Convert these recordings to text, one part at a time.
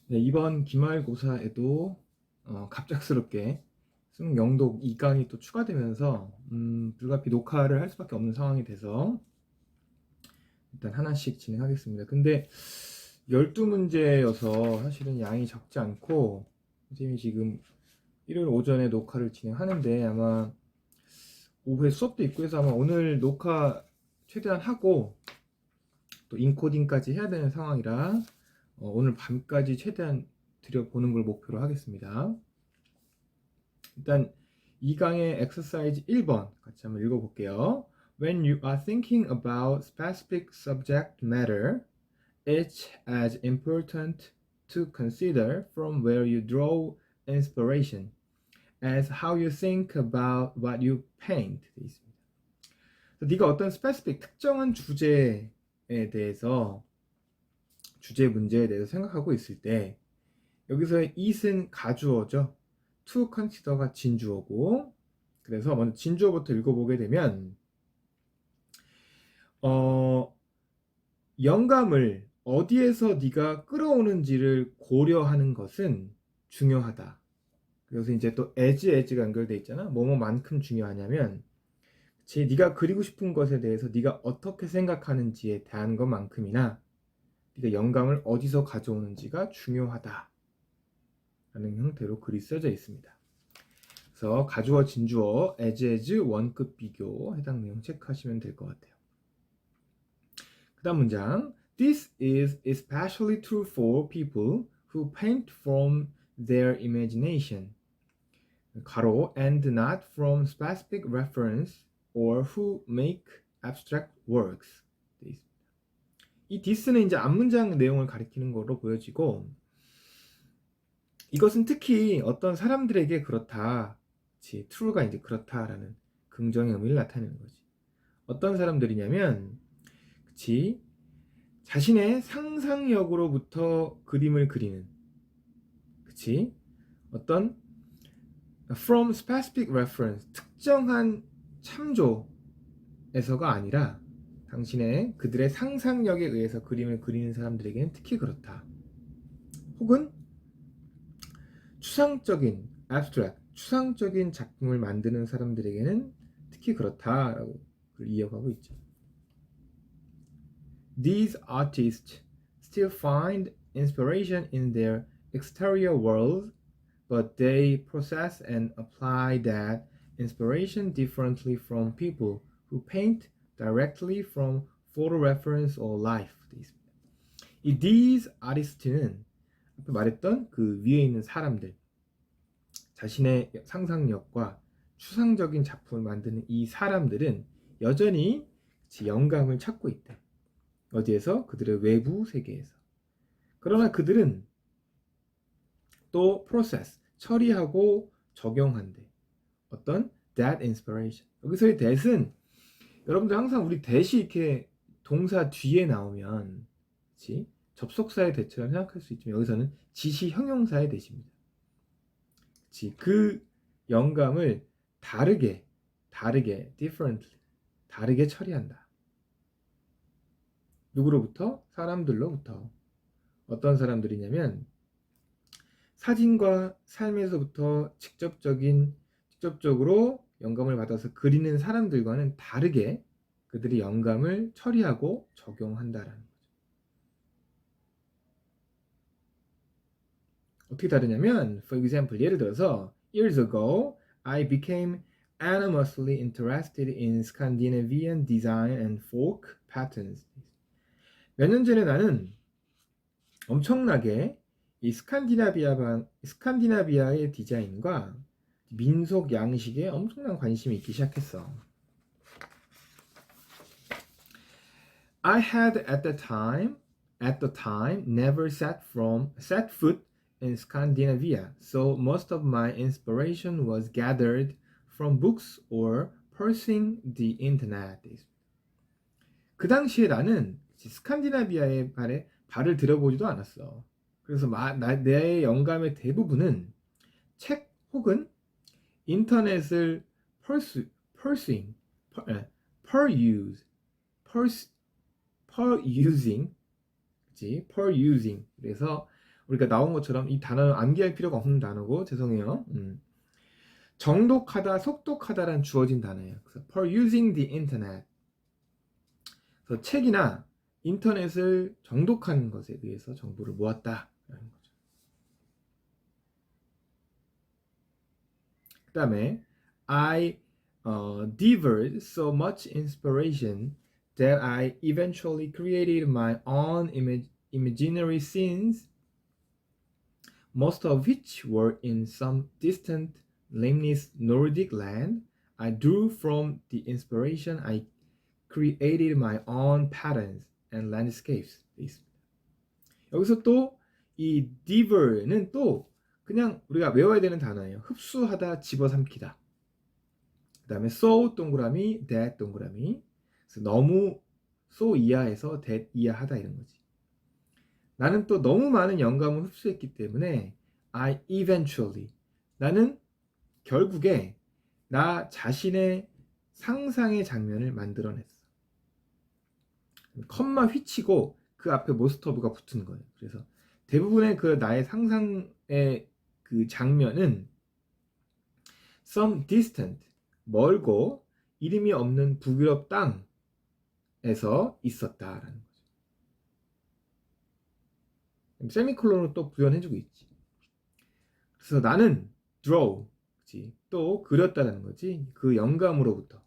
네, 이번 기말고사에도 갑작스럽게 수능 영독 2강이 또 추가되면서 불가피 녹화를 할 수밖에 없는 상황이 돼서 일단 하나씩 진행하겠습니다. 근데 12문제여서 사실은 양이 적지 않고 선생님이 지금 일요일 오전에 녹화를 진행하는데 아마 오후에 수업도 있고 해서 아마 오늘 녹화 최대한 하고 또 인코딩까지 해야 되는 상황이라 오늘 밤까지 최대한 들여보는 걸 목표로 하겠습니다. 일단 2강의 exercise 1번 같이 한번 읽어볼게요. When you are thinking about specific subject matter, it's as important to consider from where you draw inspiration as how you think about what you paint. 되어 있습니다. 네가 어떤 specific 특정한 주제에 대해서 주제 문제에 대해서 생각하고 있을 때 여기서의 it은 가주어죠. to consider가 진주어고 그래서 먼저 진주어부터 읽어보게 되면 영감을 어디에서 네가 끌어오는지를 고려하는 것은 중요하다. 그래서 이제 또 as가 연결돼 있잖아. 뭐뭐만큼 중요하냐면 네가 그리고 싶은 것에 대해서 네가 어떻게 생각하는지에 대한 것만큼이나 네가 영감을 어디서 가져오는지가 중요하다 라는 형태로 글이 써져 있습니다. 그래서 가주어, 진주어, as, 원급 비교 해당 내용 체크하시면 될 것 같아요. 그 다음 문장 This is especially true for people who paint from their imagination 가로 and not from specific reference or who make abstract works 이 this는 이제 앞문장 내용을 가리키는 거로 보여지고 이것은 특히 어떤 사람들에게 그렇다 그치, true가 이제 그렇다라는 긍정의 의미를 나타내는 거지. 어떤 사람들이냐면 그치 자신의 상상력으로부터 그림을 그리는 그치 어떤 from specific reference 특정한 참조에서가 아니라 당신의 그들의 상상력에 의해서 그림을 그리는 사람들에게는 특히 그렇다. 혹은 추상적인 abstract 추상적인 작품을 만드는 사람들에게는 특히 그렇다라고 이어가고 있죠. These artists still find inspiration in their exterior world, but they process and apply that inspiration differently from people who paint directly from photo reference or life. 이 these artists는 앞에 말했던 그 위에 있는 사람들 자신의 상상력과 추상적인 작품을 만드는 이 사람들은 여전히 영감을 찾고 있대. 어디에서? 그들의 외부 세계에서. 그러나 그들은 또 process, 처리하고 적용한대. 어떤? that inspiration. 여기서의 that은 여러분들 항상 우리 that이 이렇게 동사 뒤에 나오면 그치? 접속사의 that처럼 생각할 수 있지만 여기서는 지시 형용사의 that입니다. 그 영감을 다르게 differently 다르게 처리한다. 누구로부터? 사람들로부터. 어떤 사람들이냐면 사진과 삶에서부터 직접적으로 영감을 받아서 그리는 사람들과는 다르게 그들이 영감을 처리하고 적용한다라는 거죠. 어떻게 다르냐면 for example 예를 들어서 years ago I became enormously interested in Scandinavian design and folk patterns. 몇 년 전에 나는 엄청나게 이 스칸디나비아의 디자인과 민속 양식에 엄청난 관심이 있기 시작했어. I had at the time never set foot in Scandinavia, so most of my inspiration was gathered from books or perusing the internet. 그 당시에 나는 스칸디나비아의 발을 들여보지도 않았어. 그래서 내 영감의 대부분은 책 혹은 인터넷을 perusing, perusing, 그치? perusing. 그래서 우리가 나온 것처럼 이 단어는 암기할 필요가 없는 단어고 죄송해요. 정독하다, 속독하다란 주어진 단어예요. 그래서 for using the internet. 그래서 책이나 인터넷을 정독하는 것에 의해서 정보를 모았다라는 거죠. 그 다음에 I devoured so much inspiration that I eventually created my own imaginary scenes, most of which were in some distant, nameless Nordic land. I drew from the inspiration I created my own patterns and landscapes. 여기서 또 이 devour는 또 그냥 우리가 외워야 되는 단어예요. 흡수하다, 집어삼키다. 그 다음에 so 동그라미, that 동그라미. 그래서 너무 so 이하에서 that 이하하다 이런 거지. 나는 또 너무 많은 영감을 흡수했기 때문에 I eventually 나는 결국에 나 자신의 상상의 장면을 만들어냈어. 컴마 휘치고 그 앞에 most of가 붙은 거예요. 그래서 대부분의 그 나의 상상의 그 장면은 some distant 멀고 이름이 없는 북유럽 땅에서 있었다라는 거죠. 세미콜론으로 또 부연해주고 있지. 그래서 나는 draw 그치? 또 그렸다는 거지. 그 영감으로부터.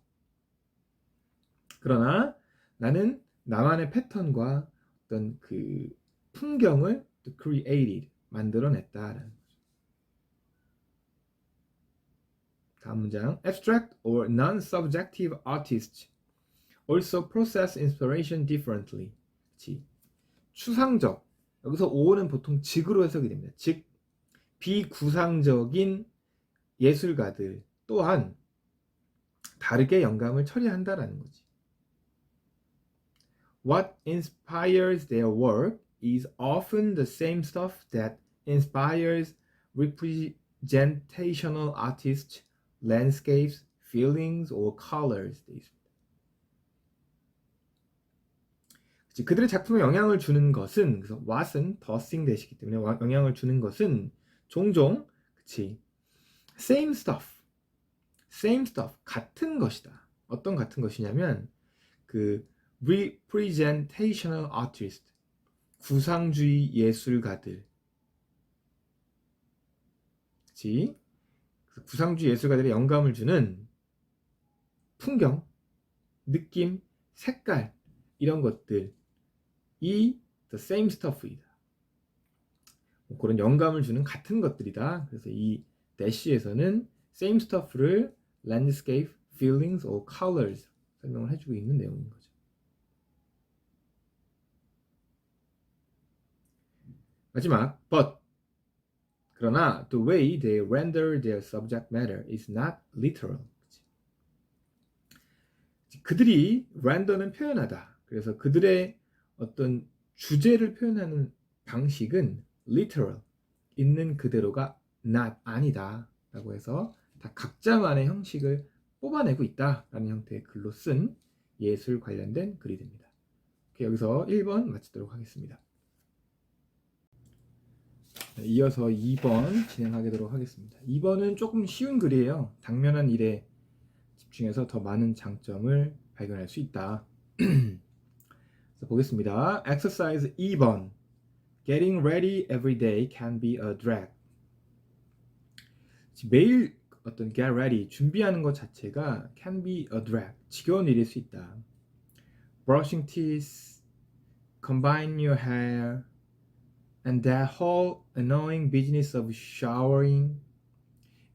그러나 나는 나만의 패턴과 어떤 그 풍경을 created 만들어냈다라는 거죠. 다음 문장. Abstract or non-subjective artists also process inspiration differently. 그치? 추상적. 여기서 오는 보통 직으로 해석이 됩니다. 즉 비구상적인 예술가들 또한 다르게 영감을 처리한다라는 거지. What inspires their work is often the same stuff that inspires representational artists, landscapes, feelings, or colors. 그들의 작품에 영향을 주는 것은, 그래서 what은 더 싱 대시기 때문에 영향을 주는 것은 종종, 그치, same stuff, 같은 것이다. 어떤 같은 것이냐면 그 representational artist, 구상주의 예술가들, 그치? 구상주의 예술가들의 영감을 주는 풍경, 느낌, 색깔 이런 것들이 the same stuff이다. 그런 영감을 주는 같은 것들이다. 그래서 이 대시에서는 same stuff를 landscape, feelings or colors 설명을 해주고 있는 내용인 거죠. 마지막, but 그러나 the way they render their subject matter is not literal. 그들이 render는 표현하다. 그래서 그들의 어떤 주제를 표현하는 방식은 literal, 있는 그대로가 not, 아니다 라고 해서 다 각자만의 형식을 뽑아내고 있다라는 형태의 글로 쓴 예술 관련된 글이 됩니다. 여기서 1번 마치도록 하겠습니다. 이어서 2번 진행하도록 하겠습니다. 2번은 조금 쉬운 글이에요. 당면한 일에 집중해서 더 많은 장점을 발견할 수 있다. 보겠습니다. Exercise 2번. Getting ready every day can be a drag. 매일 어떤 get ready, 준비하는 것 자체가 can be a drag, 지겨운 일일 수 있다. Brushing teeth, combine your hair, and that whole annoying business of showering.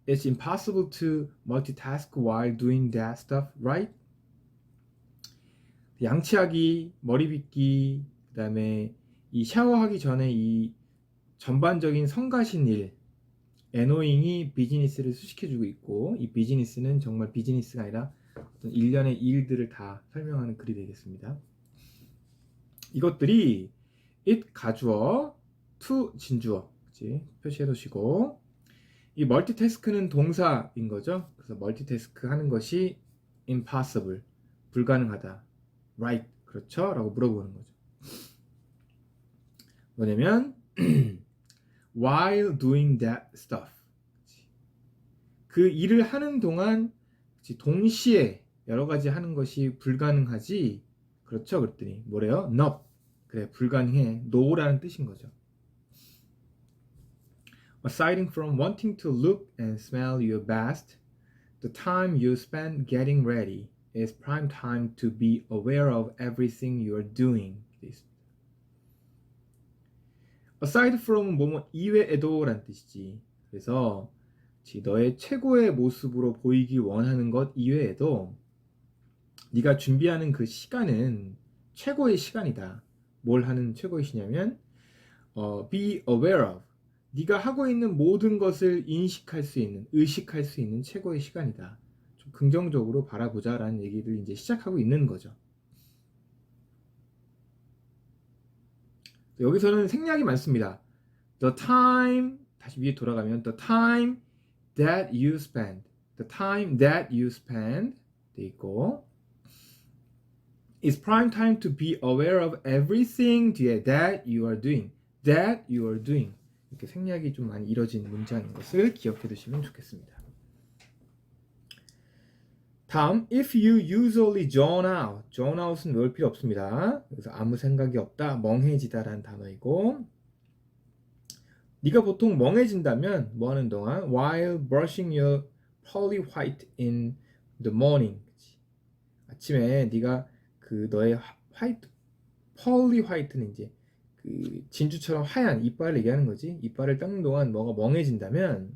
It's impossible to multitask while doing that stuff, right? 양치하기, 머리 빗기, 그 다음에 이 샤워하기 전에 이 전반적인 성가신 일, 애노잉이 비즈니스를 수식해주고 있고, 이 비즈니스는 정말 비즈니스가 아니라 어떤 일련의 일들을 다 설명하는 글이 되겠습니다. 이것들이 it 가주어, to 진주어, 그치? 표시해 두시고, 이 멀티태스크는 동사인 거죠. 그래서 멀티태스크 하는 것이 impossible, 불가능하다, right, 그렇죠? 라고 물어보는 거죠. 뭐냐면 while doing that stuff. 그 일을 하는 동안 동시에 여러 가지 하는 것이 불가능하지. 그렇죠? 그랬더니 뭐래요? not. 그래, 불가능해. no라는 뜻인 거죠. Aside from wanting to look and smell your best, the time you spend getting ready is prime time to be aware of everything you're doing. Aside from 뭐뭐 이외에도 라는 뜻이지. 그래서 너의 최고의 모습으로 보이길 원하는 것 이외에도 네가 준비하는 그 시간은 최고의 시간이다. 뭘 하는 최고의 시냐면 be aware of. 네가 하고 있는 모든 것을 인식할 수 있는, 의식할 수 있는 최고의 시간이다. 좀 긍정적으로 바라보자라는 얘기를 이제 시작하고 있는 거죠. 여기서는 생략이 많습니다. The time, 다시 위에 돌아가면 the time that you spend, the time that you spend 돼 있고 is prime time to be aware of everything that you are doing, that you are doing. 이렇게 생략이 좀 많이 이뤄진 문장인 것을 기억해 두시면 좋겠습니다. 다음, if you usually zone out. zone out은 외울 필요 없습니다. 그래서 아무 생각이 없다, 멍해지다 라는 단어이고, 네가 보통 멍해진다면 뭐 하는 동안 while brushing your pearly white in the morning. 아침에 네가 그 너의 화이트, pearly white는 이제 그 진주처럼 하얀 이빨을 얘기하는 거지. 이빨을 닦는 동안 뭐가 멍해진다면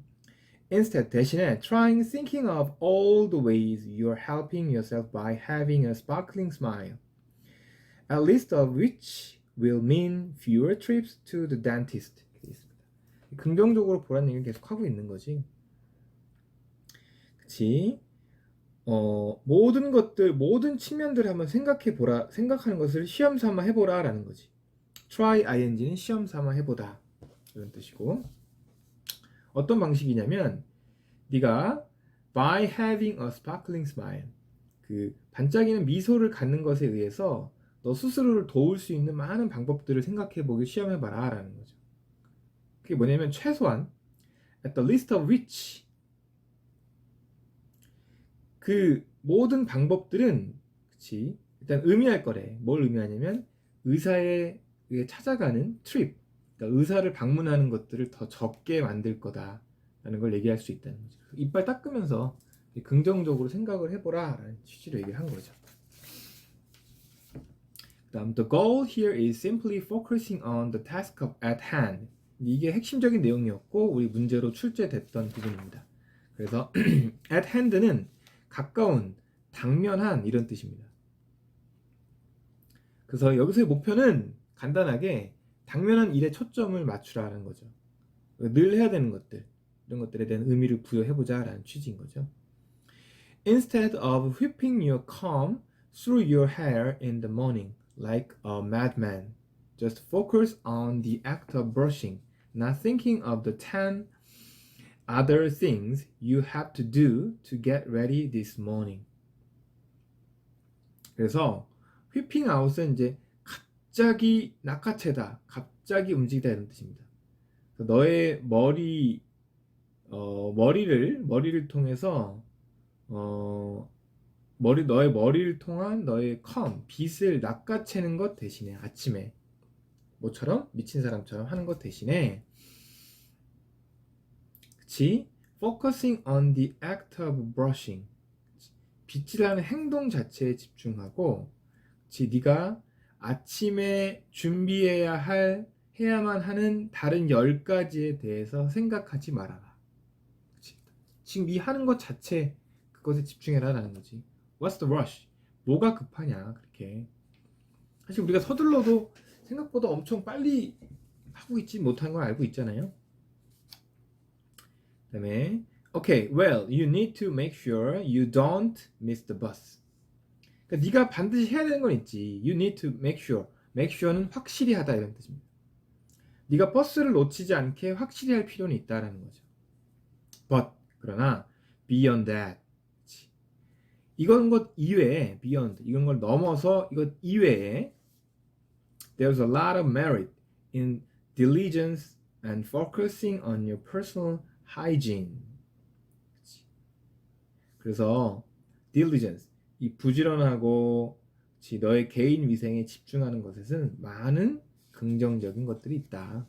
instead, 대신에 trying thinking of all the ways you're helping yourself by having a sparkling smile, a list of which will mean fewer trips to the dentist. 긍정적으로 보라는 얘기를 계속 하고 있는 거지. 그치? 모든 것들, 모든 측면들을 한번 생각해 보라, 생각하는 것을 시험 삼아 해보라 라는 거지. try ing는 시험 삼아 해보다 이런 뜻이고, 어떤 방식이냐면 네가 by having a sparkling smile, 그 반짝이는 미소를 갖는 것에 의해서 너 스스로를 도울 수 있는 많은 방법들을 생각해 보기 시험해 봐라 라는 거죠. 그게 뭐냐면 최소한 at the list of which, 그 모든 방법들은 그치 일단 의미할 거래. 뭘 의미하냐면 의사에 의해 찾아가는 트립, 그러니까 의사를 방문하는 것들을 더 적게 만들 거다라는 걸 얘기할 수 있다는 거죠. 이빨 닦으면서 긍정적으로 생각을 해보라 라는 취지로 얘기를 한 거죠. 그다음 the goal here is simply focusing on the task at hand. 이게 핵심적인 내용이었고 우리 문제로 출제됐던 부분입니다. 그래서 at hand는 가까운, 당면한 이런 뜻입니다. 그래서 여기서의 목표는 간단하게 당면한 일에 초점을 맞추라는 거죠. 늘 해야 되는 것들, 이런 것들에 대한 의미를 부여해보자 라는 취지인 거죠. Instead of whipping your comb through your hair in the morning like a madman, just focus on the act of brushing, not thinking of the 10 other things you have to do to get ready this morning. 그래서 whipping out은 이제 갑자기 낚아채다, 갑자기 움직이다 이런 뜻입니다. 너의 머리를 통해서 너의 머리를 통한 너의 빗을 낚아채는 것 대신에 아침에 뭐처럼 미친 사람처럼 하는 것 대신에 그치? Focusing on the act of brushing. 빗질하는 행동 자체에 집중하고 그치? 네가 아침에 해야만 하는 다른 10가지에 대해서 생각하지 말아라. 그치? 지금 네 하는 것 자체 그것에 집중해라 라는 거지. What's the rush? 뭐가 급하냐 그렇게. 사실 우리가 서둘러도 생각보다 엄청 빨리 하고 있지 못한 걸 알고 있잖아요. 그 다음에 Okay, well, you need to make sure you don't miss the bus. 그러니까 네가 반드시 해야 되는 건 있지. You need to make sure. make sure는 확실히 하다 이런 뜻입니다. 네가 버스를 놓치지 않게 확실히 할 필요는 있다라는 거죠. But 그러나 beyond that, 이건 것 이외에 beyond, 이건 걸 넘어서 이것 이외에 there's a lot of merit in diligence and focusing on your personal hygiene. 그래서 diligence, 이 부지런하고 너의 개인 위생에 집중하는 것에는 많은 긍정적인 것들이 있다.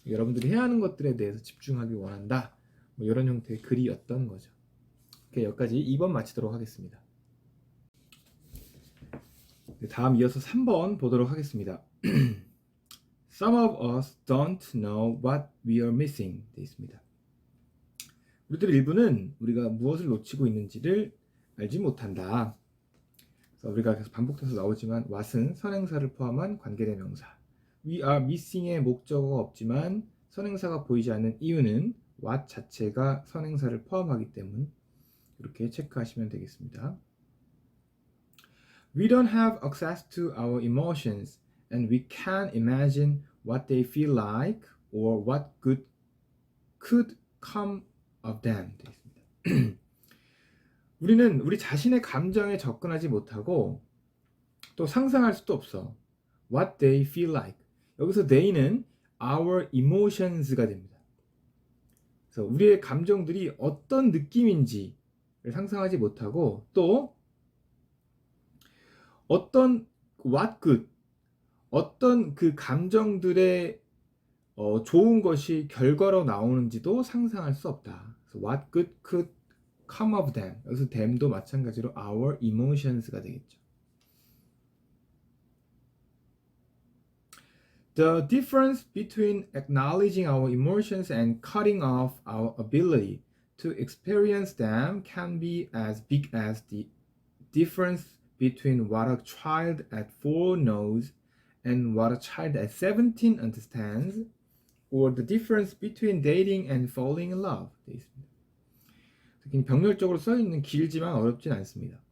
여러분들이 해야 하는 것들에 대해서 집중하길 원한다. 뭐 이런 형태의 글이었던 거죠. 여기까지 2번 마치도록 하겠습니다. 다음 이어서 3번 보도록 하겠습니다. Some of us don't know what we are missing. 되어 있습니다. 우리들 일부는 우리가 무엇을 놓치고 있는지를 알지 못한다. 그래서 우리가 계속 반복돼서 나오지만 what은 선행사를 포함한 관계대명사. We are missing의 목적어가 없지만 선행사가 보이지 않는 이유는 what 자체가 선행사를 포함하기 때문 이렇게 체크하시면 되겠습니다. We don't have access to our emotions and we can't imagine what they feel like or what good could come of them. 우리는 우리 자신의 감정에 접근하지 못하고 또 상상할 수도 없어. What they feel like. 여기서 they는 our emotions가 됩니다. 그래서 우리의 감정들이 어떤 느낌인지를 상상하지 못하고 또 어떤 what good, 어떤 그 감정들의 좋은 것이 결과로 나오는지도 상상할 수 없다. 그래서 what good could come of them. 여기서 them도 마찬가지로 our emotions가 되겠죠. The difference between acknowledging our emotions and cutting off our ability to experience them can be as big as the difference between what a child at 4 knows and what a child at 17 understands, or the difference between dating and falling in love. 되어 있습니다. 병렬적으로 써있는 길지만 어렵진 않습니다.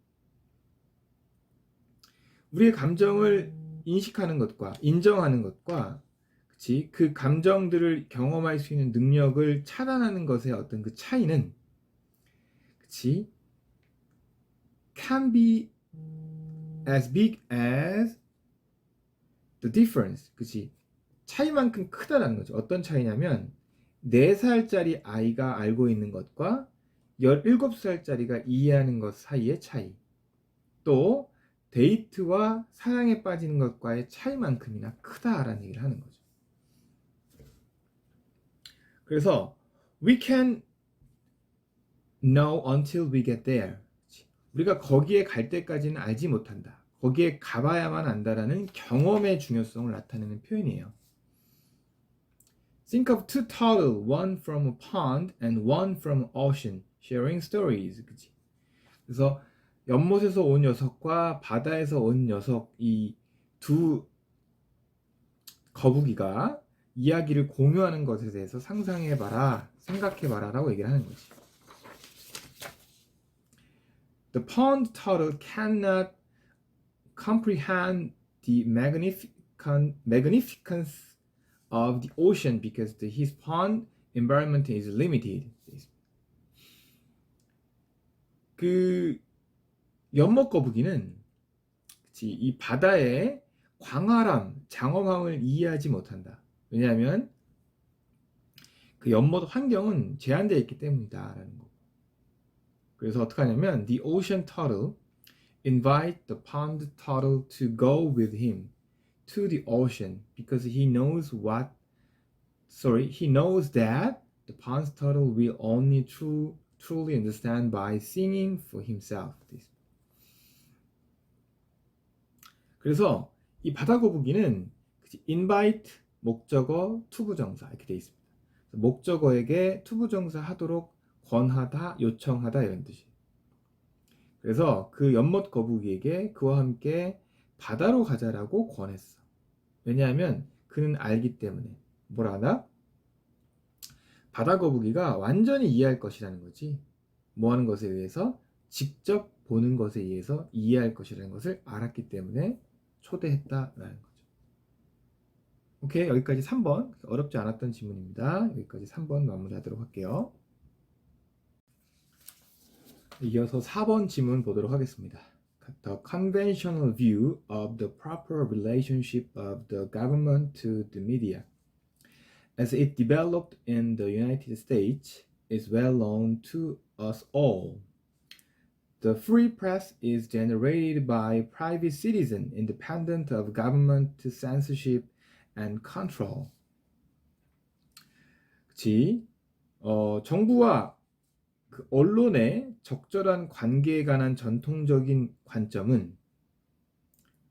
우리의 감정을 인식하는 것과 인정하는 것과 그 감정들을 경험할 수 있는 능력을 차단하는 것의 어떤 그 차이는 can be as big as the difference. 차이만큼 크다라는 거죠. 어떤 차이냐면 4살짜리 아이가 알고 있는 것과 17살짜리가 이해하는 것 사이의 차이, 또 데이트와 사랑에 빠지는 것과의 차이만큼이나 크다라는 얘기를 하는 거죠. 그래서 we can know until we get there. 우리가 거기에 갈 때까지는 알지 못한다. 거기에 가봐야만 안다라는 경험의 중요성을 나타내는 표현이에요. Think of two turtles, one from a pond and one from an ocean, sharing stories. 그래서 연못에서 온 녀석과 바다에서 온 녀석, 이 두 거북이가 이야기를 공유하는 것에 대해서 상상해봐라, 생각해봐라 라고 얘기를 하는 거지. The pond turtle cannot comprehend the magnificence of the ocean because his pond environment is limited. 그 연못 거북이는 이 바다의 광활함, 장엄함을 이해하지 못한다. 왜냐하면 그 연못 환경은 제한되어 있기 때문이다라는 거. 그래서 어떻게 하냐면 the ocean turtle invite the pond turtle to go with him to the ocean because he knows that the pond turtle will only truly understand by singing for himself. 그래서 이 바다 거북이는 invite 목적어 투부정사 이렇게 돼 있습니다. 목적어에게 투부정사 하도록 권하다, 요청하다 이런 뜻이에요. 그래서 그 연못 거북이에게 그와 함께 바다로 가자라고 권했어. 왜냐하면 그는 알기 때문에 뭘 아나? 바다 거북이가 완전히 이해할 것이라는 거지. 뭐 하는 것에 의해서? 직접 보는 것에 의해서 이해할 것이라는 것을 알았기 때문에 초대했다라는 거죠. 오케이, 여기까지 3번. 어렵지 않았던 지문입니다. 여기까지 3번 마무리하도록 할게요. 이어서 4번 지문 보도록 하겠습니다. The conventional view of the proper relationship of the government to the media as it developed in the United States is well known to us all. The free press is generated by private citizens independent of government censorship and control. 그치? 정부와 그 언론의 적절한 관계에 관한 전통적인 관점은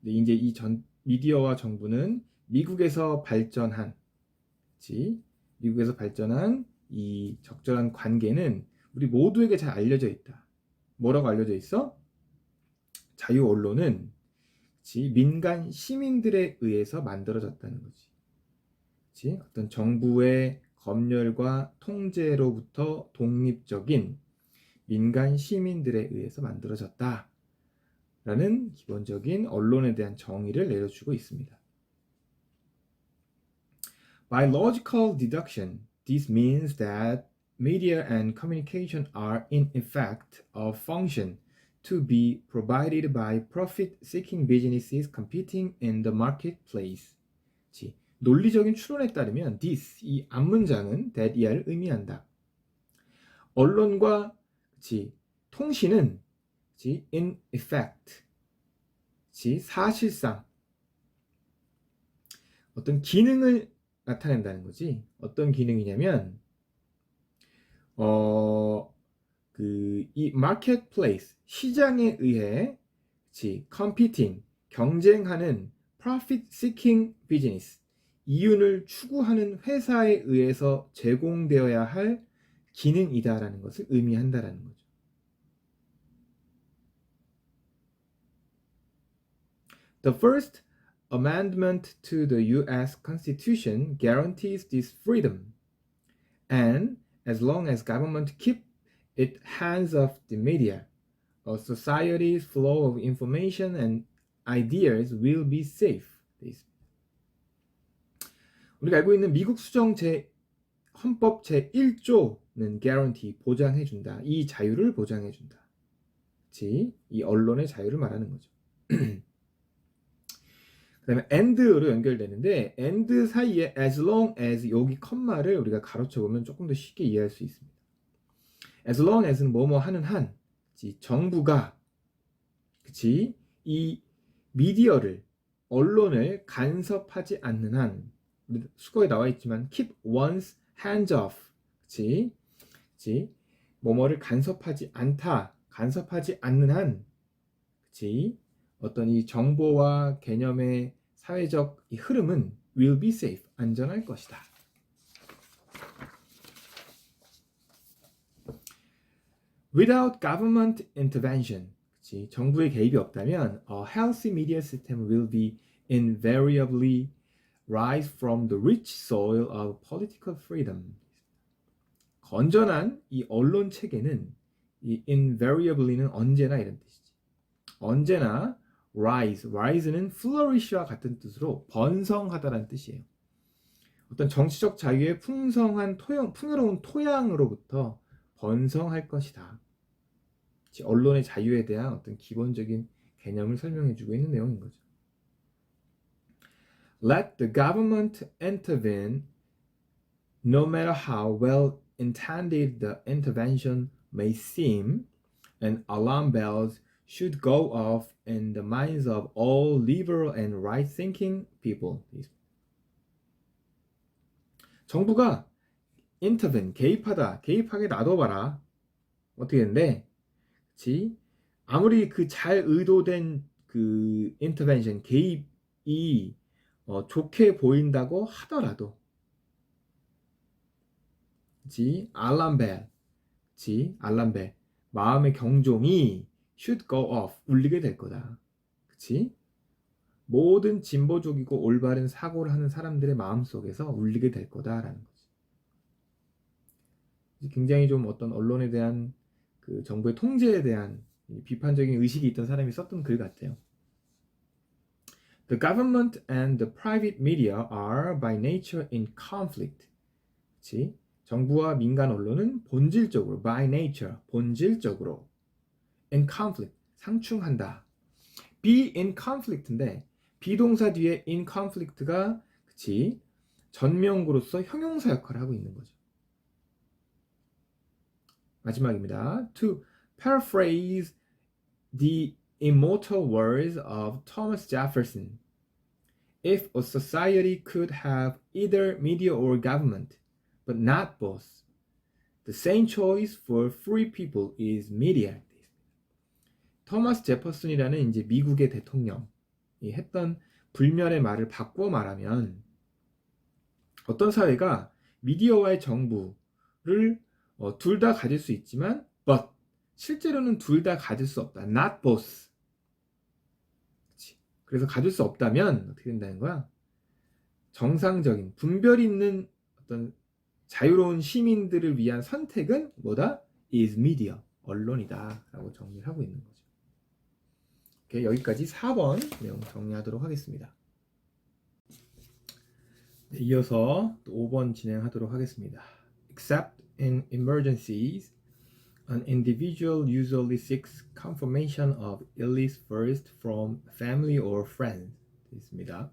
이제 이 미디어와 정부는 미국에서 발전한 이 적절한 관계는 우리 모두에게 잘 알려져 있다. 뭐라고 알려져 있어? 자유 언론은 민간 시민들에 의해서 만들어졌다는 거지. 어떤 정부의 검열과 통제로부터 독립적인 민간 시민들에 의해서 만들어졌다. 라는 기본적인 언론에 대한 정의를 내려주고 있습니다. By logical deduction, this means that media and communication are in effect a function to be provided by profit-seeking businesses competing in the marketplace. 논리적인 추론에 따르면 this, 이 앞문장은 that 이하를 의미한다. 언론과 통신은 in effect, 사실상 어떤 기능을 나타낸다는 거지. 어떤 기능이냐면 이 marketplace, 시장에 의해 competing, 경쟁하는 profit seeking business, 이윤을 추구하는 회사에 의해서 제공되어야 할 기능이다라는 것을 의미한다라는 거죠. The first amendment to the U.S. Constitution guarantees this freedom, and as long as government keep its hands off the media, a society's flow of information and ideas will be safe. 우리가 알고 있는 미국 수정 헌법 제1조는 guarantee, 보장해준다. 이 자유를 보장해준다. 이 언론의 자유를 말하는 거죠. 그 다음에 and로 연결되는데 and 사이에 as long as, 여기 컴마를 우리가 가로쳐보면 조금 더 쉽게 이해할 수 있습니다. as long as는 뭐뭐 하는 한, 정부가 이 미디어를, 언론을 간섭하지 않는 한, 수거에 나와 있지만 keep one's hands off, 뭐뭐를 간섭하지 않다, 간섭하지 않는 한, 어떤 이 정보와 개념의 사회적 이 흐름은 will be safe, 안전할 것이다. Without government intervention, 정부의 개입이 없다면 a healthy media system will be invariably rise from the rich soil of political freedom. 건전한 이 언론 체계는 이 invariably는 언제나 이런 뜻이지. 언제나 rise는 flourish와 같은 뜻으로 번성하다라는 뜻이에요. 어떤 정치적 자유의 풍성한 풍요로운 토양으로부터 번성할 것이다. 언론의 자유에 대한 어떤 기본적인 개념을 설명해주고 있는 내용인 거죠. Let the government intervene, no matter how well intended the intervention may seem, and alarm bells should go off in the minds of all liberal and right-thinking people. 정부가 intervene, 개입하게 놔둬봐라. 어떻게 되는데, 아무리 그 잘 의도된 그 intervention, 개입이 좋게 보인다고 하더라도, 알람벨, 마음의 경종이 should go off, 울리게 될 거다. 모든 진보적이고 올바른 사고를 하는 사람들의 마음속에서 울리게 될 거다라는 거지. 굉장히 좀 어떤 언론에 대한 그 정부의 통제에 대한 비판적인 의식이 있던 사람이 썼던 글 같아요. The government and the private media are by nature in conflict. 정부와 민간 언론은 본질적으로, by nature, 본질적으로 in conflict, 상충한다. be in conflict인데 비동사 뒤에 in conflict가 전명구로서 형용사 역할을 하고 있는 거죠. 마지막입니다. To paraphrase the immortal words of Thomas Jefferson, if a society could have either media or government, but not both, the same choice for free people is media. 토마스 제퍼슨이라는 이제 미국의 대통령이 했던 불멸의 말을 바꾸어 말하면 어떤 사회가 미디어와의 정부를 둘 다 가질 수 있지만 but 실제로는 둘 다 가질 수 없다. not both. 그치? 그래서 가질 수 없다면 어떻게 된다는 거야? 정상적인 분별 있는 어떤 자유로운 시민들을 위한 선택은 뭐다? is media. 언론이다. 라고 정리를 하고 있는 거죠. 오케이, 여기까지 4번 내용 정리하도록 하겠습니다. 네, 이어서 또 5번 진행하도록 하겠습니다. Except in emergencies, an individual usually seeks confirmation of illness first from family or friends. 있습니다.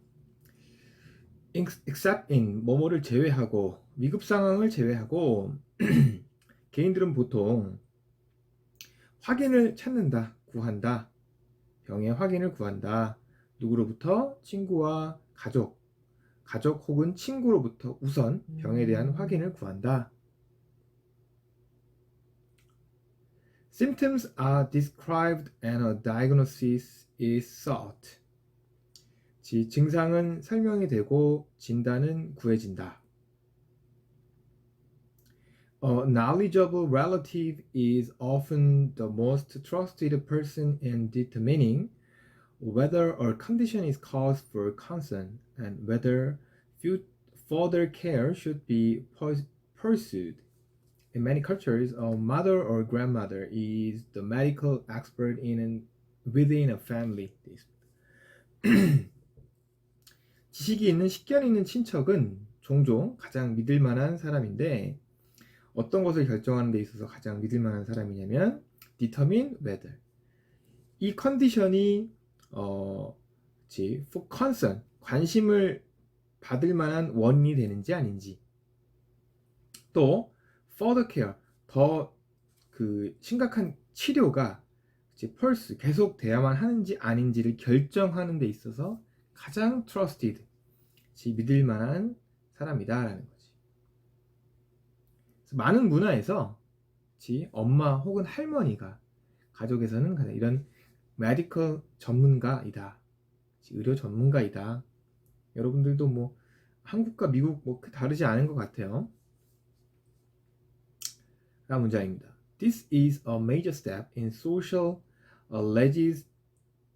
Except in 뭐뭐를 제외하고 위급 상황을 제외하고 개인들은 보통 확인을 찾는다, 구한다. 병의 확인을 구한다. 누구로부터? 친구와 가족 혹은 친구로부터 우선 병에 대한 확인을 구한다. Symptoms are described and a diagnosis is sought. 증상은 설명이 되고 진단은 구해진다. A knowledgeable relative is often the most trusted person in determining whether a condition is cause for concern and whether further care should be pursued. In many cultures, a mother or grandmother is the medical expert within a family. 지식이 있는 식견 있는 친척은 종종 가장 믿을 만한 사람인데 어떤 것을 결정하는 데 있어서 가장 믿을 만한 사람이냐면 determine whether 이 컨디션이 for concern 관심을 받을 만한 원인이 되는지 아닌지 또 further care 더 그 심각한 치료가 pursue 계속 돼야만 하는지 아닌지를 결정하는 데 있어서 가장 trusted 믿을 만한 사람이다라는 거지. 그래서 많은 문화에서 엄마 혹은 할머니가 가족에서는 이런 메디컬 전문가이다, 의료 전문가이다. 여러분들도 뭐 한국과 미국 뭐 다르지 않은 것 같아요. 다음 문장입니다. This is a major step in social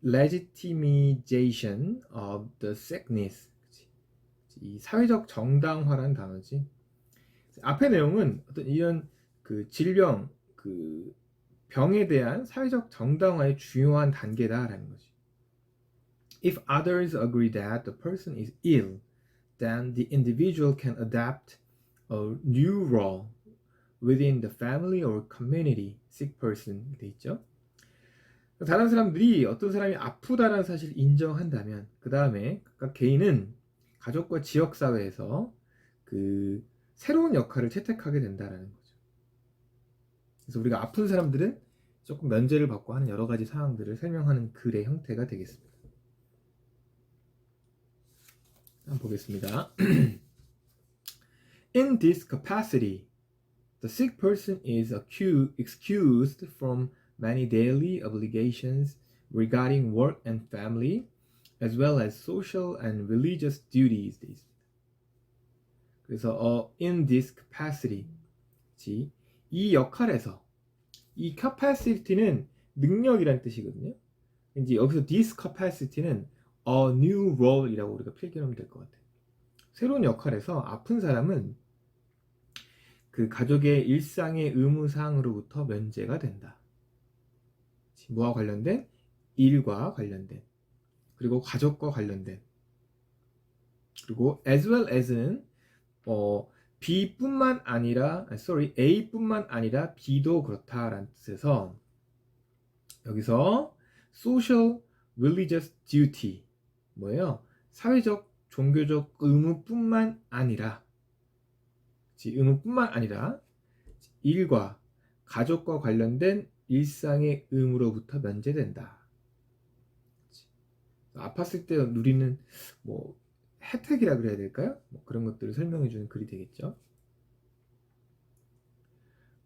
legitimization of the sickness. 이 사회적 정당화라는 단어지. 앞의 내용은 어떤 이런 그 질병, 그 병에 대한 사회적 정당화의 중요한 단계다라는 거지. If others agree that the person is ill, then the individual can adapt a new role within the family or community. sick person 돼 있죠. 다른 사람들이 어떤 사람이 아프다라는 사실을 인정한다면 그 다음에 각각 개인은 가족과 지역사회에서 그 새로운 역할을 채택하게 된다라는 거죠. 그래서 우리가 아픈 사람들은 조금 면제를 받고 하는 여러 가지 상황들을 설명하는 글의 형태가 되겠습니다. 한번 보겠습니다. In this capacity, the sick person is excused from many daily obligations regarding work and family, as well as social and religious duties. 그래서 in this capacity, 이 역할에서 이 capacity는 능력이라는 뜻이거든요. 이제 여기서 this capacity는 a new role이라고 우리가 필기하면 될 것 같아요. 새로운 역할에서 아픈 사람은 그 가족의 일상의 의무사항으로부터 면제가 된다. 뭐와 관련된? 일과 관련된, 그리고 가족과 관련된, 그리고 as well as는 B뿐만 아니라 A뿐만 아니라 B도 그렇다라는 뜻에서 여기서 social religious duty 뭐예요? 사회적 종교적 의무뿐만 아니라 일과 가족과 관련된 일상의 의무로부터 면제된다. 아팠을 때 누리는 뭐 혜택이라 그래야 될까요? 뭐 그런 것들을 설명해 주는 글이 되겠죠.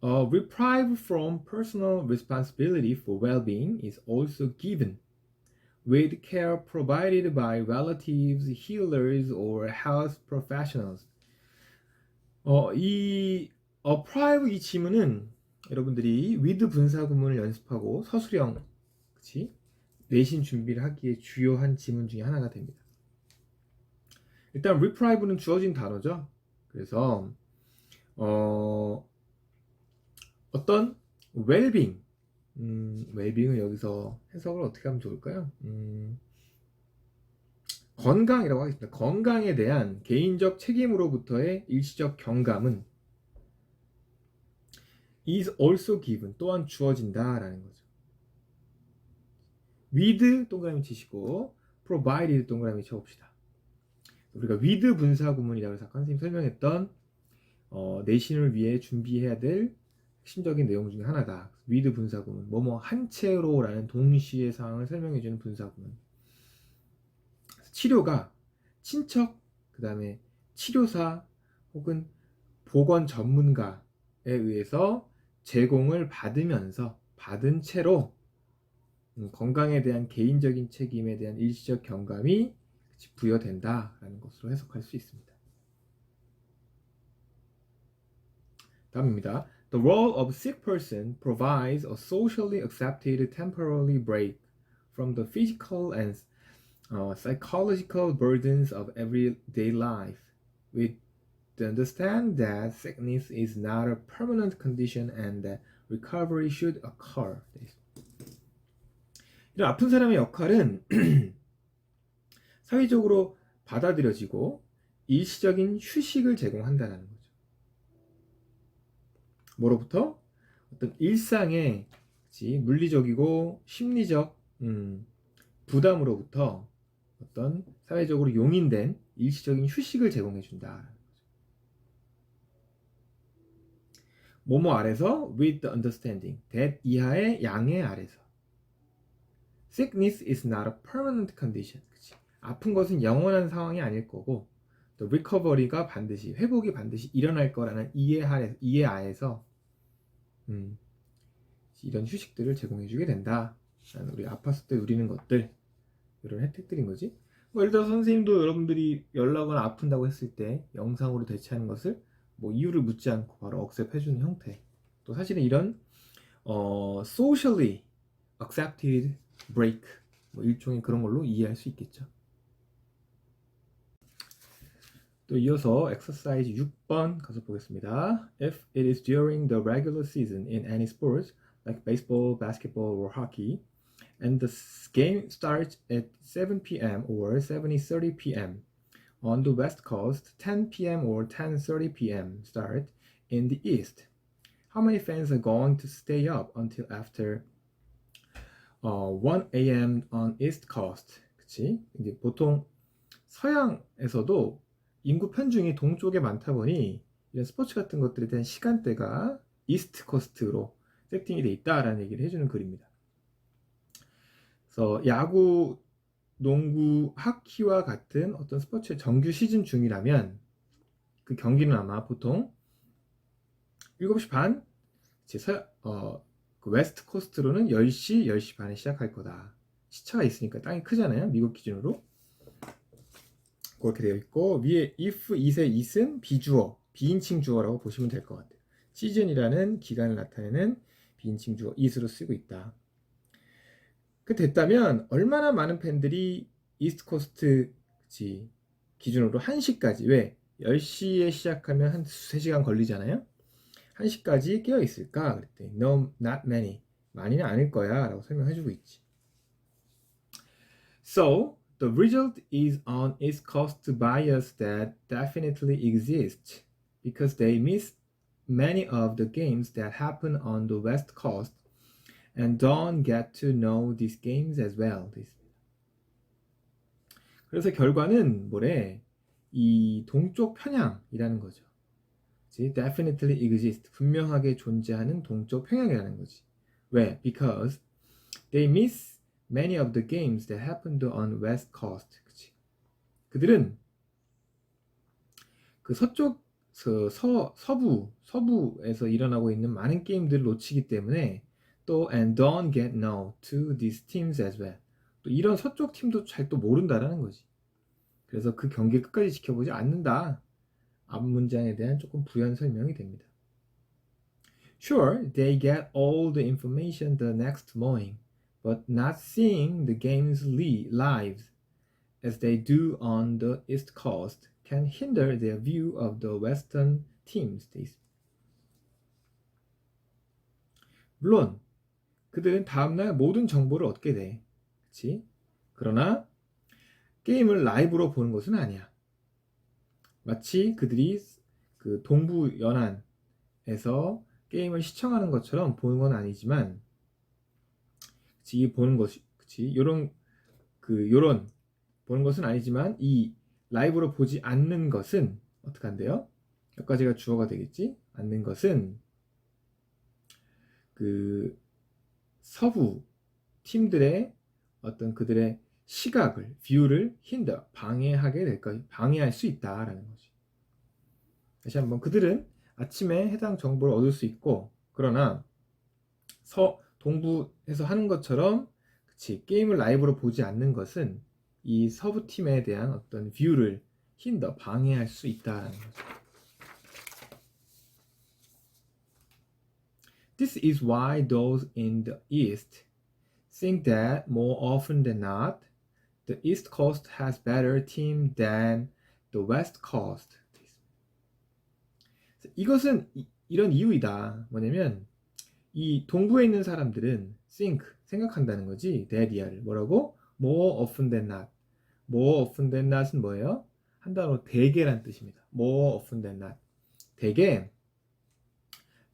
Reprieve from personal responsibility for well-being is also given with care provided by relatives, healers, or health professionals. 이 prive 이 지문은 여러분들이 with 분사 구문을 연습하고 서술형, 그치? 내신 준비를 하기에 주요한 지문 중에 하나가 됩니다. 일단 reprive는 주어진 단어죠. 그래서 어떤 well-being, well-being을 여기서 해석을 어떻게 하면 좋을까요? 건강이라고 하겠습니다. 건강에 대한 개인적 책임으로부터의 일시적 경감은 is also given, 또한 주어진다라는 거죠. with 동그라미 치시고 provided 동그라미 쳐봅시다. 우리가 with 분사 구문이라고 해서 선생님 설명했던 내신을 위해 준비해야 될 핵심적인 내용 중에 하나다. with 분사 구문, 뭐뭐 한 채로라는 동시의 상황을 설명해주는 분사 구문. 치료가 친척, 그 다음에 치료사 혹은 보건 전문가에 의해서 제공을 받은 채로 건강에 대한 개인적인 책임에 대한 일시적 경감이 부여된다라는 것으로 해석할 수 있습니다. 다음입니다. The role of sick person provides a socially accepted temporary break from the physical and psychological burdens of everyday life. We understand that sickness is not a permanent condition and that recovery should occur. 이런 아픈 사람의 역할은 사회적으로 받아들여지고 일시적인 휴식을 제공한다는 거죠. 뭐로부터? 어떤 일상의 물리적이고 심리적 부담으로부터 어떤 사회적으로 용인된 일시적인 휴식을 제공해 준다. 뭐뭐 아래서 with the understanding, that 이하의 양해 아래서. Sickness is not a permanent condition. 그치? 아픈 것은 영원한 상황이 아닐 거고, 또 recovery가 회복이 반드시 일어날 거라는 이해하에서 이런 휴식들을 제공해 주게 된다. 우리 아팠을 때 누리는 것들, 이런 혜택들인 거지. 뭐 예를 들어서 선생님도 여러분들이 연락을 아픈다고 했을 때 영상으로 대체하는 것을 뭐 이유를 묻지 않고 바로 억셉해 주는 형태. 또 사실은 이런 socially accepted break, 뭐 일종의 그런 걸로 이해할 수 있겠죠. 또 이어서 exercise 6번 가서 보겠습니다. If it is during the regular season in any sports like baseball, basketball, or hockey, and the game starts at 7 p.m. or 7:30 p.m. on the West Coast, 10 p.m. or 10:30 p.m. start in the East, how many fans are going to stay up until after 1 a.m. on East Coast? 그치? 이제 보통 서양에서도 인구 편중이 동쪽에 많다 보니 이런 스포츠 같은 것들에 대한 시간대가 이스트 코스트로 세팅이 돼 있다라는 얘기를 해주는 글입니다. 그래서 야구, 농구, 하키와 같은 어떤 스포츠의 정규 시즌 중이라면 그 경기는 아마 보통 7시 반, 그 웨스트 코스트로는 10시, 10시 반에 시작할 거다. 시차가 있으니까 땅이 크잖아요. 미국 기준으로. 그렇게 되어 있고, 위에 if, is의 is은 비주어, 비인칭 주어라고 보시면 될 것 같아요. 시즌이라는 기간을 나타내는 비인칭 주어 is로 쓰고 있다. 그 됐다면 얼마나 많은 팬들이 이스트 코스트 기준으로 1시까지, 왜? 10시에 시작하면 한 3시간 걸리잖아요. 1시까지 깨어 있을까? 그랬더니 No, not many. 많이는 아닐 거야 라고 설명해주고 있지. So, the result is on East Coast bias that definitely exists because they miss many of the games that happen on the West Coast and don't get to know these games as well. 그래서 결과는 뭐래? 이 동쪽 편향이라는 거죠. 그치? Definitely exist. 분명하게 존재하는 동쪽 편향이라는 거지. 왜? Because they miss many of the games that happened on West Coast. 그치? 그들은 그 서부에서 일어나고 있는 많은 게임들을 놓치기 때문에 또 and don't get know to these teams as well. 또 이런 서쪽 팀도 잘 또 모른다라는 거지. 그래서 그 경기를 끝까지 지켜보지 않는다. 앞 문장에 대한 조금 부연 설명이 됩니다. Sure, they get all the information the next morning, but not seeing the games live as they do on the East Coast can hinder their view of the Western teams. 물론 그들은 다음날 모든 정보를 얻게 돼. 그치? 그러나 게임을 라이브로 보는 것은 아니야. 마치 그들이 그 동부 연안에서 게임을 시청하는 것처럼 보는 건 아니지만, 그치, 보는 것이, 그치, 요런 보는 것은 아니지만, 이 라이브로 보지 않는 것은 어떻게 한대요? 여기까지가 주어가 되겠지? 않는 것은 그 서부 팀들의 어떤 그들의 시각을, 뷰를 방해할 수 있다라는 거지. 다시 한번, 그들은 아침에 해당 정보를 얻을 수 있고, 그러나 동부에서 하는 것처럼, 그치, 게임을 라이브로 보지 않는 것은 이 서부 팀에 대한 어떤 뷰를 방해할 수 있다는 거죠. This is why those in the East think that more often than not, the East Coast has better team than the West Coast. 이것은 이런 이유이다. 뭐냐면 이 동부에 있는 사람들은 생각한다는 거지. 대리아를 뭐라고? More often than not. More often than not은 뭐예요? 한 단어로 대개란 뜻입니다. More often than not. 대개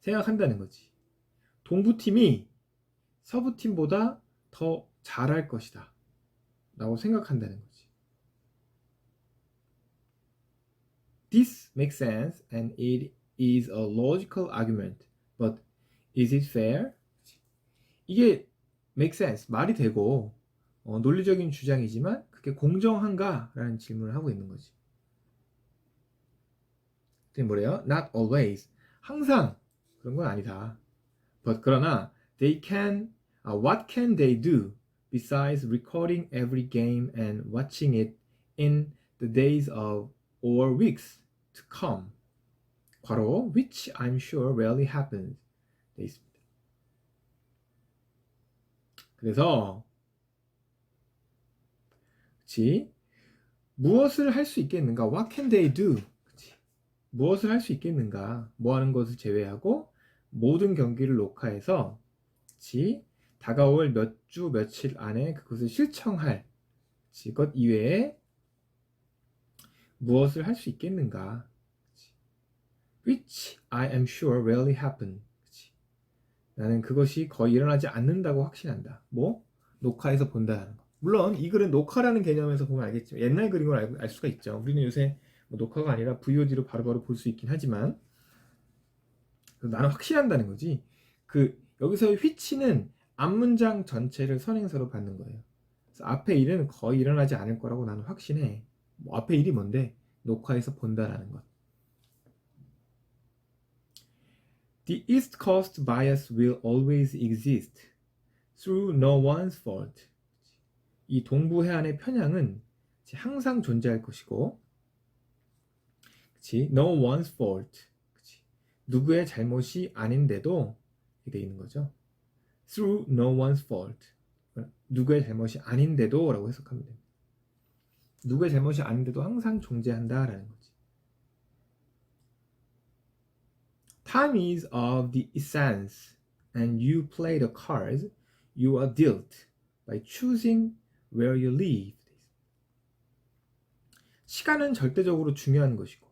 생각한다는 거지. 동부팀이 서부팀보다 더 잘할 것이다 라고 생각한다는 거지. This makes sense and it is a logical argument. But is it fair? 이게 make sense, 말이 되고 논리적인 주장이지만 그게 공정한가? 라는 질문을 하고 있는 거지. 그게 뭐래요? Not always. 항상 그런 건 아니다. But 그러나 what can they do besides recording every game and watching it in the days or weeks to come? 괄호, which I'm sure rarely happens. 돼 있습니다. 그래서 그치? 무엇을 할 수 있겠는가? What can they do? 그치? 무엇을 할 수 있겠는가? 뭐 하는 것을 제외하고 모든 경기를 녹화해서 그치? 다가올 몇 주 며칠 안에 그것을 실청할 것 이외에 무엇을 할 수 있겠는가? 그치? Which I am sure rarely happen. 그치? 나는 그것이 거의 일어나지 않는다고 확신한다. 뭐? 녹화해서 본다는 거. 물론 이 글은 녹화라는 개념에서 보면 알겠지만 옛날 글인 걸 알 수가 있죠. 우리는 요새 뭐 녹화가 아니라 VOD로 바로바로 볼 수 있긴 하지만 나는 확신한다는 거지. 여기서의 which는 앞문장 전체를 선행사로 받는 거예요. 그래서 앞에 일은 거의 일어나지 않을 거라고 나는 확신해. 뭐 앞에 일이 뭔데? 녹화해서 본다라는 것. The East Coast bias will always exist through no one's fault. 이 동부 해안의 편향은 항상 존재할 것이고, 그치? No one's fault. 그치? 누구의 잘못이 아닌데도 이렇게 돼 있는 거죠. Through no one's fault. 누구의 잘못이 아닌데도 라고 해석하면 됩니다. 누구의 잘못이 아닌데도 항상 존재한다라는 거지. Time is of the essence, and you play the cards you are dealt by choosing where you live. 시간은 절대적으로 중요한 것이고,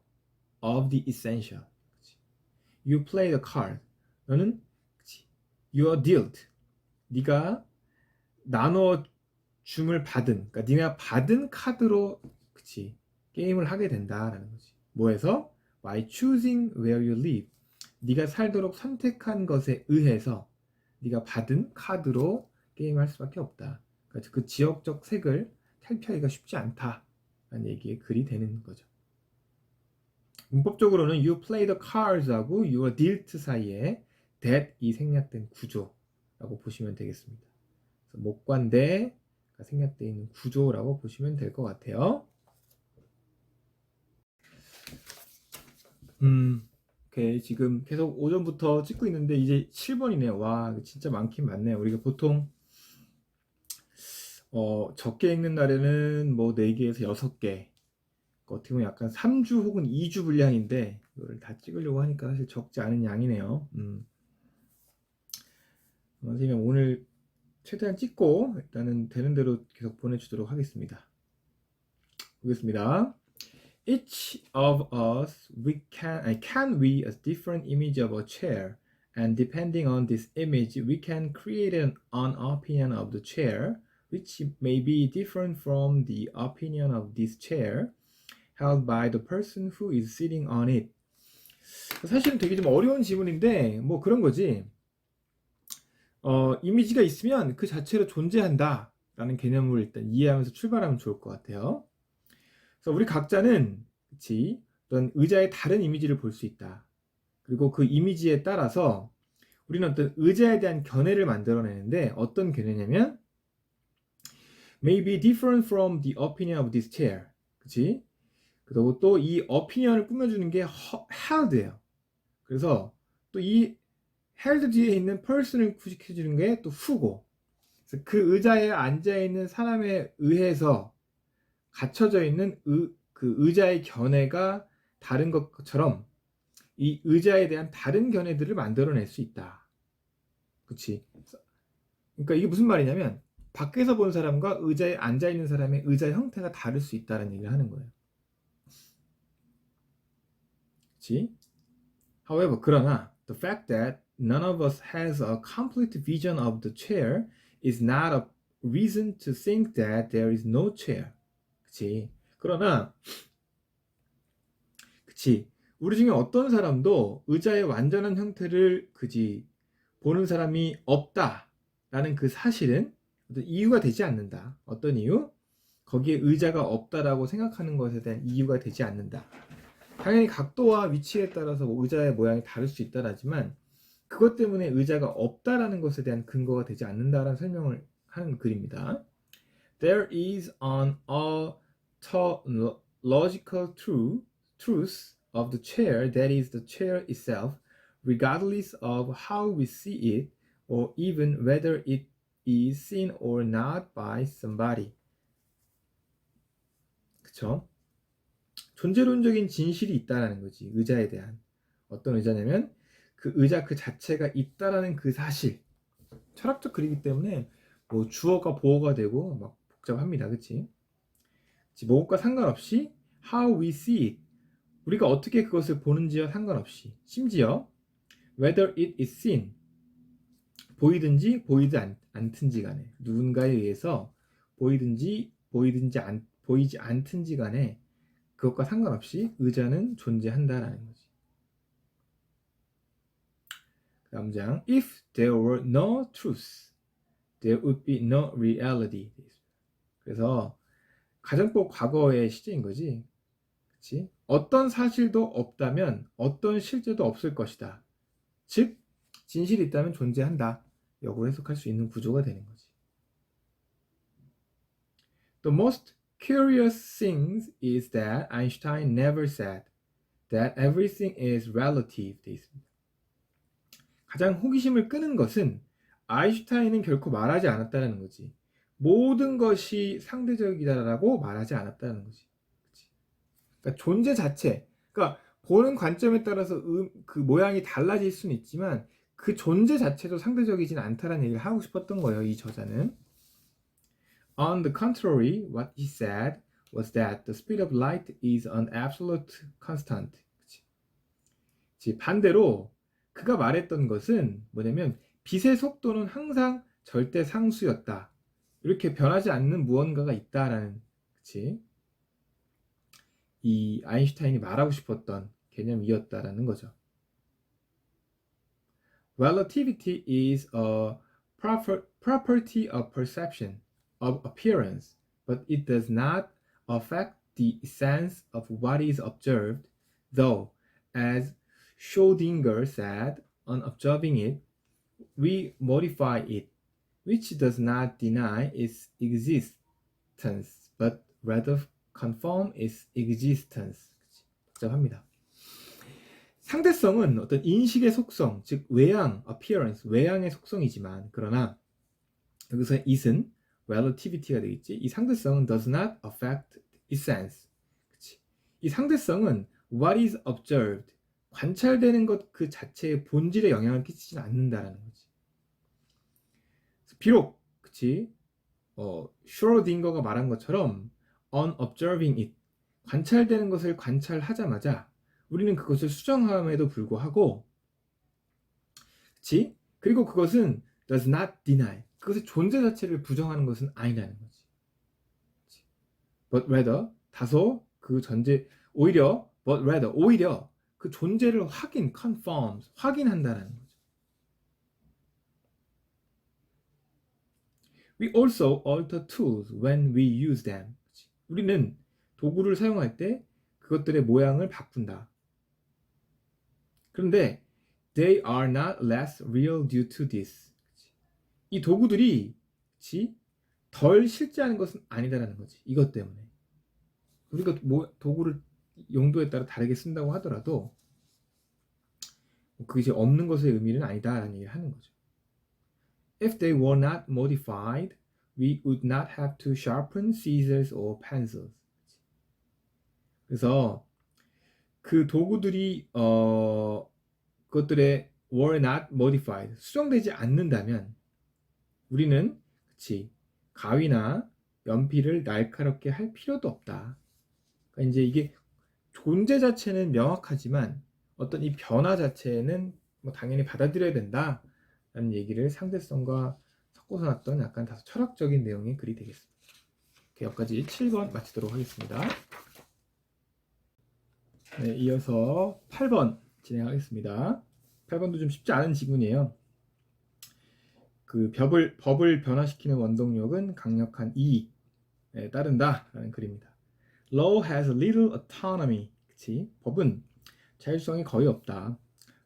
of the essential. You play the card. 너는 you are dealt. 네가 줌을 받은, 그러니까 네가 받은 카드로, 그치, 게임을 하게 된다라는 거지. 뭐해서? By choosing where you live. 네가 살도록 선택한 것에 의해서 네가 받은 카드로 게임할 수밖에 없다. 그러니까 그 지역적 색을 탈피하기가 쉽지 않다라는 얘기의 글이 되는 거죠. 문법적으로는 you play the cards하고 you are dealt 사이에 that이 생략된 구조라고 보시면 되겠습니다. 그래서 목관대가 생략되어 있는 구조라고 보시면 될 것 같아요. 오케이. 지금 계속 오전부터 찍고 있는데 이제 7번이네요. 와, 진짜 많긴 많네요. 우리가 보통 적게 읽는 날에는 뭐 4개에서 6개, 어떻게 보면 약간 3주 혹은 2주 분량인데 이거를 다 찍으려고 하니까 사실 적지 않은 양이네요. 선생님 오늘 최대한 찍고 일단은 되는 대로 계속 보내주도록 하겠습니다. 보겠습니다. Each of us can we a different image of a chair, and depending on this image, we can create an opinion of the chair, which may be different from the opinion of this chair held by the person who is sitting on it. 사실은 되게 좀 어려운 지문인데 뭐 그런 거지. 이미지가 있으면 그 자체로 존재한다 라는 개념을 일단 이해하면서 출발하면 좋을 것 같아요. 그래서 우리 각자는 그치, 어떤 의자의 다른 이미지를 볼 수 있다. 그리고 그 이미지에 따라서 우리는 어떤 의자에 대한 견해를 만들어내는데 어떤 견해냐면 may be different from the opinion of this chair. 그치? 그리고 또 이 opinion을 꾸며주는 게 held예요. 그래서 또 이 held 뒤에 있는 person을 구식해주는 게 또 who고, 그래서 그 의자에 앉아있는 사람에 의해서 갖춰져 있는 그 의자의 견해가 다른 것처럼 이 의자에 대한 다른 견해들을 만들어낼 수 있다. 그치? 그러니까 이게 무슨 말이냐면 밖에서 본 사람과 의자에 앉아있는 사람의 의자 형태가 다를 수 있다는 얘기를 하는 거예요. 그치? However, 그러나 the fact that none of us has a complete vision of the chair is not a reason to think that there is no chair. 그치? 그러나 그치? 우리 중에 어떤 사람도 의자의 완전한 형태를 그지 보는 사람이 없다라는 그 사실은 어떤 이유가 되지 않는다. 어떤 이유? 거기에 의자가 없다라고 생각하는 것에 대한 이유가 되지 않는다. 당연히 각도와 위치에 따라서 뭐 의자의 모양이 다를 수 있다라지만 그것 때문에 의자가 없다라는 것에 대한 근거가 되지 않는다라는 설명을 하는 글입니다. There is an ontological truth of the chair that is the chair itself, regardless of how we see it or even whether it is seen or not by somebody. 그쵸? 존재론적인 진실이 있다라는 거지. 의자에 대한. 어떤 의자냐면 그 의자 그 자체가 있다라는 그 사실. 철학적 글이기 때문에 뭐 주어가 보어가 되고 막 복잡합니다. 그치? 뭐가 상관없이 how we see it, 우리가 어떻게 그것을 보는지와 상관없이, 심지어 whether it is seen, 보이든지 보이지 않든지 간에, 누군가에 의해서 보이든지 보이지 않든지 간에 그것과 상관없이 의자는 존재한다라는 거지. 다음 장. If there were no truth, there would be no reality. 그래서 가정법 과거의 시제인 거지. 그치? 어떤 사실도 없다면 어떤 실제도 없을 것이다. 즉, 진실이 있다면 존재한다. 역으로 해석할 수 있는 구조가 되는 거지. The most curious thing is that Einstein never said that everything is relative. 돼 있습니다. 가장 호기심을 끄는 것은 아인슈타인은 결코 말하지 않았다는 거지. 모든 것이 상대적이다라고 말하지 않았다는 거지. 그러니까 존재 자체, 그러니까 보는 관점에 따라서 그 모양이 달라질 수는 있지만 그 존재 자체도 상대적이진 않다라는 얘기를 하고 싶었던 거예요, 이 저자는. On the contrary, what he said was that the speed of light is an absolute constant. 그치? 반대로 그가 말했던 것은 뭐냐면 빛의 속도는 항상 절대 상수였다. 이렇게 변하지 않는 무언가가 있다라는, 그치? 이 아인슈타인이 말하고 싶었던 개념이었다라는 거죠. Relativity is a property of perception, of appearance, but it does not affect the essence of what is observed, though, as Schrödinger said, on observing it, we modify it, which does not deny its existence, but rather confirm its existence. 복잡합니다. 상대성은 어떤 인식의 속성, 즉 외양, appearance, 외양의 속성이지만, 그러나 여기서 it은 relativity가 되겠지. 이 상대성은 does not affect essence. 그치? 이 상대성은 what is observed, 관찰되는 것 그 자체의 본질에 영향을 끼치지는 않는다라는 거지. 비록, 그치? 슈로딩거가 말한 것처럼 on observing it, 관찰되는 것을 관찰하자마자 우리는 그것을 수정함에도 불구하고, 그치? 그리고 그것은 does not deny, 그것의 존재 자체를 부정하는 것은 아니라는 거지. 그치? But rather, 다소 그 전제, 오히려 그 존재를 confirms, 확인한다라는 거죠. We also alter tools when we use them. 그치? 우리는 도구를 사용할 때 그것들의 모양을 바꾼다. 그런데 they are not less real due to this. 이 도구들이, 그치? 덜 실제하는 것은 아니다라는 거지. 이것 때문에. 우리가 도구를 용도에 따라 다르게 쓴다고 하더라도 그것이 없는 것의 의미는 아니다라는 얘기를 하는 거죠. If they were not modified, we would not have to sharpen scissors or pencils. 그래서 그 도구들이 그것들의 were not modified, 수정되지 않는다면 우리는, 그치, 가위나 연필을 날카롭게 할 필요도 없다. 그러니까 이제 이게 존재 자체는 명확하지만 어떤 이 변화 자체는 뭐 당연히 받아들여야 된다 라는 얘기를 상대성과 섞어서 놨던 약간 다소 철학적인 내용의 글이 되겠습니다. 여기까지 7번 마치도록 하겠습니다. 네, 이어서 8번 진행하겠습니다. 8번도 좀 쉽지 않은 지문이에요. 그 법을 변화시키는 원동력은 강력한 이익에 따른다 라는 글입니다. Law has little autonomy. 그치? 법은 자율성이 거의 없다.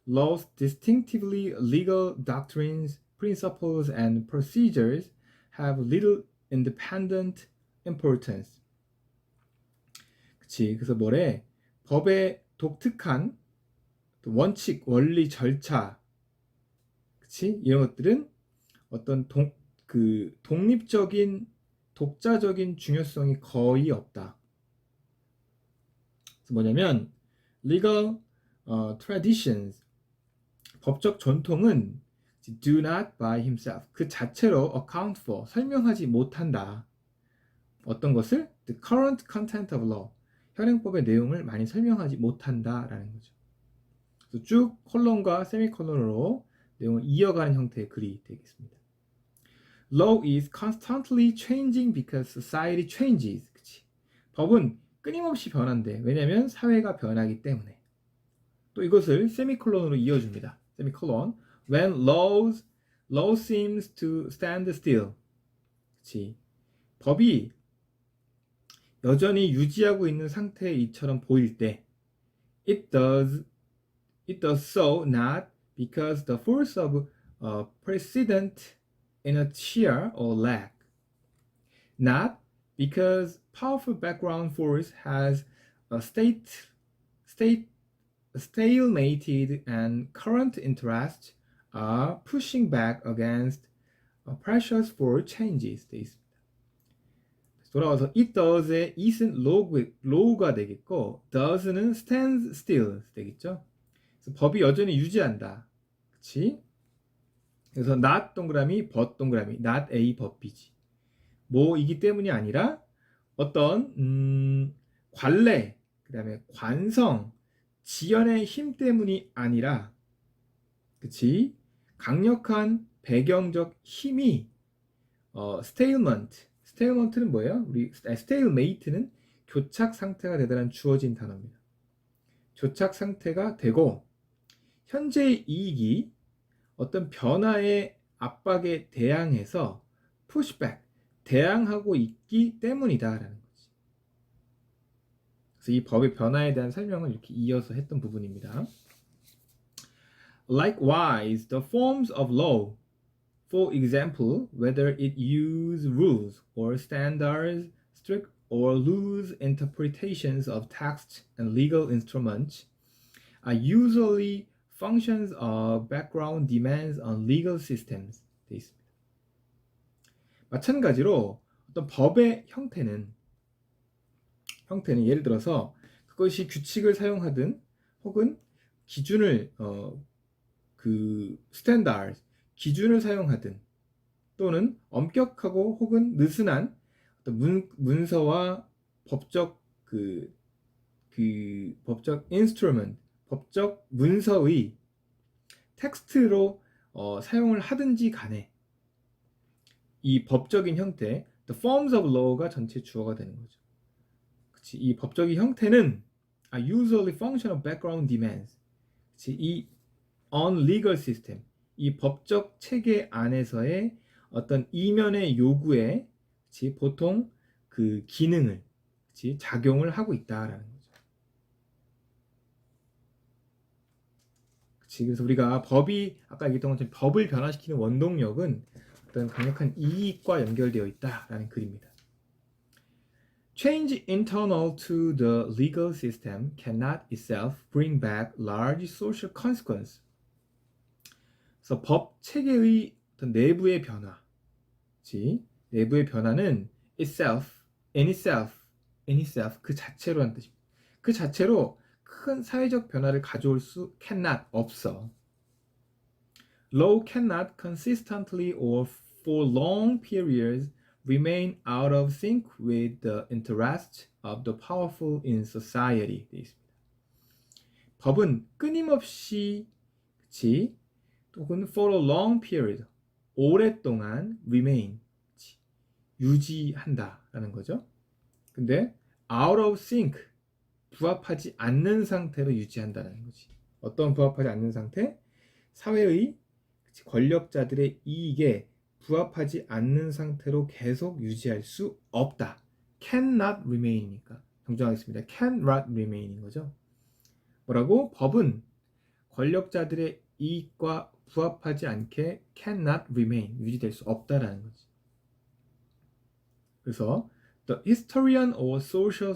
Law's distinctively legal doctrines, principles, and procedures have little independent importance. 그치? 그래서 뭐래? 법의 독특한 원칙, 원리, 절차, 그치? 이런 것들은 어떤 독립적인, 독자적인 중요성이 거의 없다. 그래서 뭐냐면 legal traditions, 법적 전통은 do not by himself, 그 자체로 account for, 설명하지 못한다. 어떤 것을? The current content of law, 현행법의 내용을 많이 설명하지 못한다라는 거죠. 그래서 쭉 콜론과 세미콜론으로 내용을 이어가는 형태의 글이 되겠습니다. Law is constantly changing because society changes. 그치? 법은 끊임없이 변한대. 왜냐하면 사회가 변하기 때문에. 또 이것을 세미콜론으로 이어줍니다. 세미콜론. When law seems to stand still. 그치? 법이 여전히 유지하고 있는 상태의 이처럼 보일 때, it does so not because the force of precedent inertia or lag, not because powerful background force has stalemated and current interests are pushing back against pressures for changes. 돼 있습니다. 돌아와서 it does의 it은 law가 되겠고 does는 stands still 되겠죠. 그래서 법이 여전히 유지한다. 그치? 그래서 not 동그라미 but 동그라미 not A but B지. 뭐이기 때문이 아니라 어떤 관례, 그 다음에 관성, 지연의 힘 때문이 아니라, 그치? 강력한 배경적 힘이 stalement. stalement는 뭐예요? stalemate는 교착 상태가 되다라는 주어진 단어입니다. 교착 상태가 되고 현재의 이익이 어떤 변화의 압박에 대항해서 pushback, 대항하고 있기 때문이다라는 거지. 그래서 이 법의 변화에 대한 설명을 이렇게 이어서 했던 부분입니다. Likewise, the forms of law, for example, whether it use rules or standards, strict or loose interpretations of text and legal instruments, are usually functions of background demands on legal systems. 되어 있습니다. 마찬가지로 어떤 법의 형태는 예를 들어서 그것이 규칙을 사용하든 혹은 기준을 스탠다드 기준을 사용하든 또는 엄격하고 혹은 느슨한 어떤 문서와 법적 법적 인스트루먼트, 법적 문서의 텍스트로 사용을 하든지 간에 이 법적인 형태, the forms of law가 전체 주어가 되는 거죠. 그치? 이 법적인 형태는 are usually function of background demands. 그치? 이 on legal system, 이 법적 체계 안에서의 어떤 이면의 요구에 그치? 보통 그 기능을 그치? 작용을 하고 있다라는 거죠. 그치? 그래서 우리가 법이 아까 얘기했던 것처럼 법을 변화시키는 원동력은 어떤 강력한 이익과 연결되어 있다라는 글입니다. Change internal to the legal system cannot itself bring back large social consequences. 그래서 법 체계의 어떤 내부의 변화, 내부의 변화는 in itself 그 자체로 한 뜻입니다. 그 자체로 큰 사회적 변화를 가져올 수 cannot 없어. Law cannot consistently or for long periods remain out of sync with the interests of the powerful in society. 되어 있습니다. 법은 끊임없이 혹은 for a long period 오랫동안 remain 유지한다라는 거죠. 근데 out of sync 부합하지 않는 상태로 유지한다는 거지. 어떤 부합하지 않는 상태? 사회의 권력자들의 이익에 부합하지 않는 상태로 계속 유지할 수 없다. cannot remain이니까 정정하겠습니다. cannot remain인 거죠. 뭐라고? 법은 권력자들의 이익과 부합하지 않게 cannot remain, 유지될 수 없다라는 거지. 그래서 the historian or social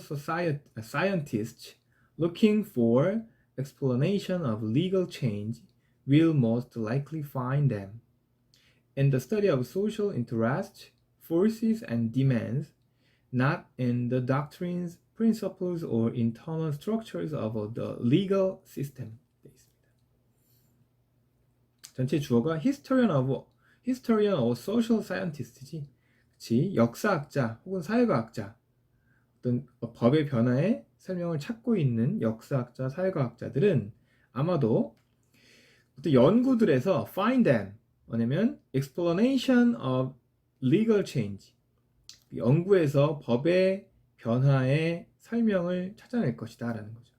scientist looking for explanation of legal change will most likely find them in the study of social interests, forces, and demands, not in the doctrines, principles, or internal structures of the legal system. 전체 주어가 historian or social scientist지. 그치? 역사학자 혹은 사회과학자, 어떤 법의 변화에 설명을 찾고 있는 역사학자, 사회과학자들은 아마도 어떤 연구들에서 find them, 뭐냐면 explanation of legal change, 연구에서 법의 변화의 설명을 찾아낼 것이다 라는 거죠.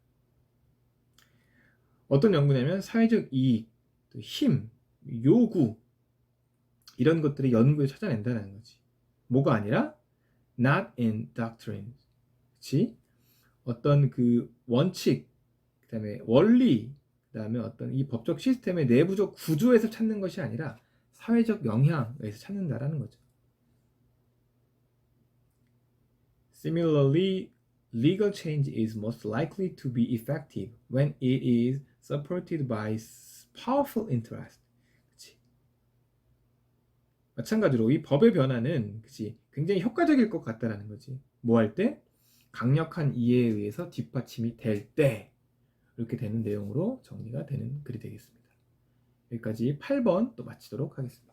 어떤 연구냐면 사회적 이익, 힘, 요구 이런 것들을 연구에 찾아낸다는 거지. 뭐가 아니라 not in doctrine, 그치? 어떤 그 원칙, 그다음에 원리, 그다음에 어떤 이 법적 시스템의 내부적 구조에서 찾는 것이 아니라 사회적 영향에서 찾는다라는 거죠. Similarly, legal change is most likely to be effective when it is supported by powerful interest. 그치? 마찬가지로 이 법의 변화는 그치? 굉장히 효과적일 것 같다라는 거지. 뭐 할 때? 강력한 이해에 의해서 뒷받침이 될 때 이렇게 되는 내용으로 정리가 되는 글이 되겠습니다. 여기까지 8번 또 마치도록 하겠습니다.